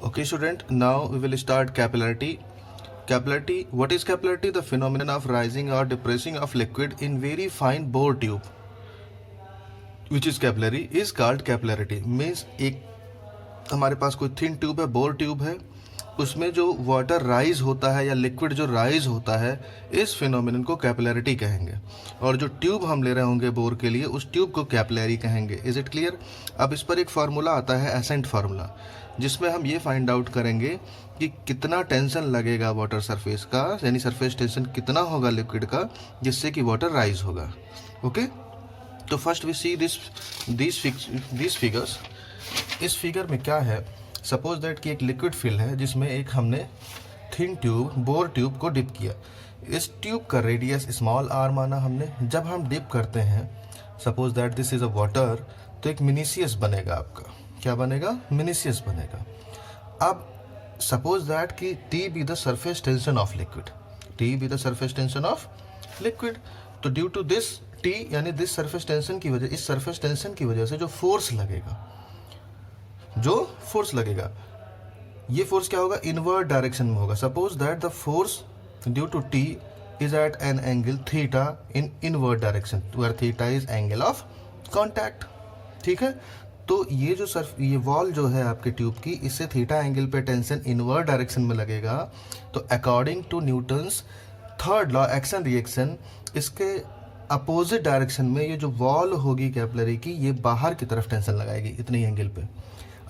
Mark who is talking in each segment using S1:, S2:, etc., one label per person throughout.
S1: Okay, student, now we will start capillarity. Capillarity, what is capillarity? The phenomenon of rising or depressing of liquid in very fine bore tube, which is capillary, is called capillarity. Means एक हमारे पास कोई thin tube है, bore tube है, उसमें जो water rise होता है या लिक्विड जो राइज होता है, इस फिनोमिनन को कैपिलैरिटी कहेंगे। और जो ट्यूब हम ले रहे होंगे बोर के लिए, उस ट्यूब को कैपिलरी कहेंगे। Is it clear? अब इस पर एक फार्मूला आता है, एसेंट फार्मूला, जिसमें हम ये फाइंड आउट करेंगे कि कितना टेंशन लगेगा वाटर सरफेस का, यानी सरफेस टेंशन कितना होगा लिक्विड का, जिससे कि वाटर राइज होगा। ओके, तो first we see this figures. इस फिगर में क्या है, सपोज दैट कि एक लिक्विड फिल है जिसमें एक हमने थिन ट्यूब, बोर ट्यूब को डिप किया। इस ट्यूब का रेडियस स्मॉल आर माना हमने। जब हम डिप करते हैं, suppose that this is a water, तो एक मिनीसियस बनेगा आपका। क्या बनेगा? मिनीसियस बनेगा। अब सपोज दैट कि T be the surface tension of liquid, T be the surface tension of liquid. तो ड्यू टू दिस टी यानी दिस सरफेस टेंशन की वजह, इस सरफेस टेंशन की वजह से जो फोर्स लगेगा, ये फोर्स क्या होगा? इनवर्ड डायरेक्शन में होगा। Suppose that the force due to T is at an angle theta in inward direction, where theta is angle of contact. ठीक है, तो ये जो ये वॉल जो है आपके ट्यूब की, इससे थीटा एंगल पे टेंशन इनवर्ड डायरेक्शन में लगेगा। तो according to Newton's third law action reaction, इसके अपोजिट डायरेक्शन में ये जो वॉल होगी कैपिलरी की, ये बाहर की तरफ टेंशन लगाएगी इतनी एंगल पे।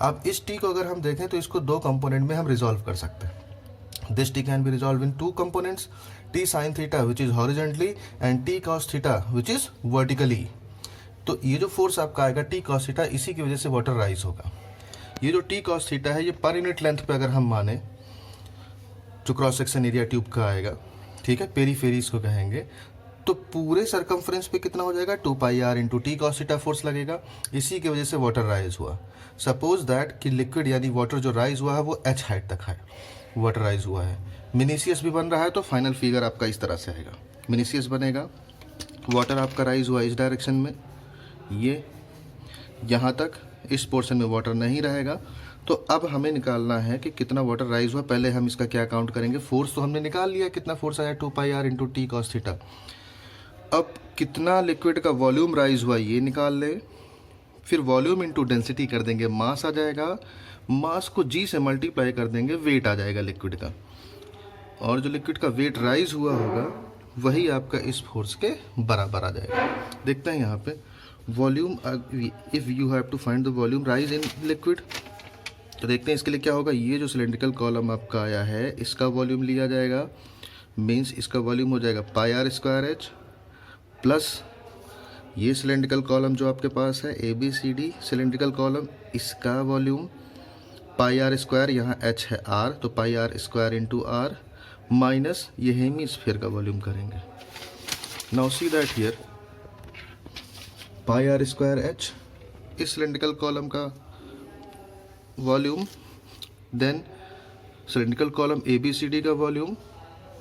S1: अब इस टी को अगर हम देखें तो इसको दो कंपोनेंट में हम रिजॉल्व कर सकते हैं। This T can be resolve in two components, T sine theta which is horizontally and T cos theta which is vertically. तो ये जो फोर्स आपका आएगा टी कॉस थीटा, इसी की वजह से वाटर राइज होगा। ये जो टी कॉस थीटा है, ये पर यूनिट लेंथ पे अगर हम माने, जो क्रॉस सेक्शन एरिया ट्यूब का आएगा, ठीक है, पेरीफेरी इसको कहेंगे, तो पूरे सरकमफ्रेंस पे कितना हो जाएगा? 2 pi r into T cos theta force लगेगा। इसी की वजह से वाटर राइज हुआ। सपोज दैट कि लिक्विड यानी वाटर जो राइज हुआ है वो h हाइट तक है, वाटर राइज हुआ है, मिनीसियस भी बन रहा है। तो फाइनल फिगर आपका इस तरह से आएगा, मिनीसियस बनेगा, वाटर आपका राइज हुआ इस डायरेक्शन में, ये यहाँ तक इस पोर्शन में वाटर नहीं रहेगा। तो अब हमें निकालना है कि कितना वाटर राइज हुआ। पहले हम इसका क्या काउंट करेंगे? फोर्स तो हमने निकाल लिया, कितना फोर्स आया? 2 pi r into T cos theta. अब कितना लिक्विड का वॉल्यूम राइज हुआ ये निकाल ले, फिर वॉल्यूम इंटू डेंसिटी कर देंगे, मास आ जाएगा, मास को जी से मल्टीप्लाई कर देंगे, वेट आ जाएगा लिक्विड का, और जो लिक्विड का वेट राइज हुआ होगा वही आपका इस फोर्स के बराबर आ जाएगा। देखते हैं यहाँ पे volume, if you have to find the volume rise in liquid, तो देखते हैं इसके लिए क्या होगा। ये जो सिलेंड्रिकल कॉलम आपका आया है, इसका वॉल्यूम लिया जाएगा, मीन्स इसका वॉल्यूम हो जाएगा pi r square h, plus ये सिलेंड्रिकल कॉलम जो आपके पास है A B C D cylindrical column, इसका वॉल्यूम पाई आर स्क्वायर, यहाँ एच है आर, तो pi r square into r, minus ये हेमीस्फीयर का वॉल्यूम करेंगे। Now see that here pi r square h इस सिलेंड्रिकल कॉलम का volume, then cylindrical column A B C D का volume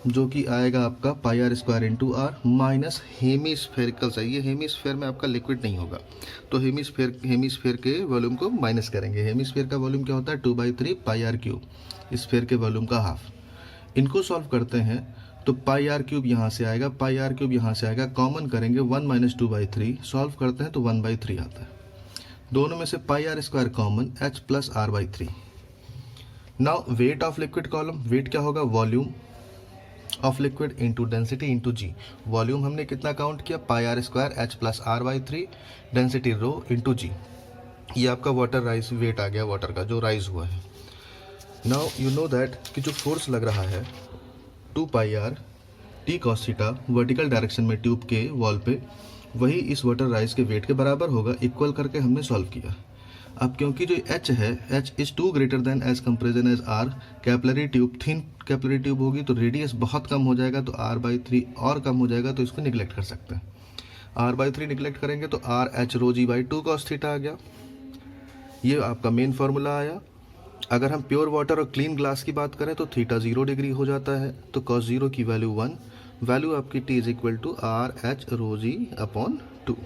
S1: जो कि आएगा आपका पाई r square into r, minus hemispherical से, ये हेमीस्फेयर में आपका लिक्विड नहीं होगा, तो हेमीस्फेयर के वॉल्यूम को माइनस करेंगे। हेमीस्फेयर का वॉल्यूम क्या होता है? 2/3 पाई आर क्यूब, स्फेयर के वॉल्यूम का हाफ। इनको सॉल्व करते हैं तो पाई आर क्यूब यहाँ से आएगा, पाई आर क्यूब यहाँ से आएगा, कॉमन करेंगे 1 - 2/3, सॉल्व करते हैं तो 1/3 आता है। दोनों में से pi r square common, h plus r/3। Now weight of liquid column, weight क्या होगा? Volume of liquid into density into g. Volume हमने कितना काउंट किया? Pi r square h plus r/3, density rho into g. ये आपका water rise wait आ गया, water का जो राइज हुआ है। नाउ यू नो दैट कि जो फोर्स लग रहा है 2 pi r T cos theta vertical direction में ट्यूब के वॉल पे, वही इस वाटर राइज के वेट के बराबर होगा। इक्वल करके हमने सॉल्व किया। अब क्योंकि जो h है, h is 2 greater than as comparison as r, capillary tube thin capillary tube होगी तो रेडियस बहुत कम हो जाएगा, तो r/3 और कम हो जाएगा, तो इसको निगलेक्ट कर सकते हैं। r/3 निगलेक्ट करेंगे तो r h rho g by 2 cos theta आ गया। ये आपका मेन फार्मूला आया। अगर हम प्योर वाटर और क्लीन ग्लास की बात करें तो थीटा 0 डिग्री हो जाता है, तो cos 0 की वैल्यू 1, वैल्यू आपकी t is equal to r h rho g upon 2।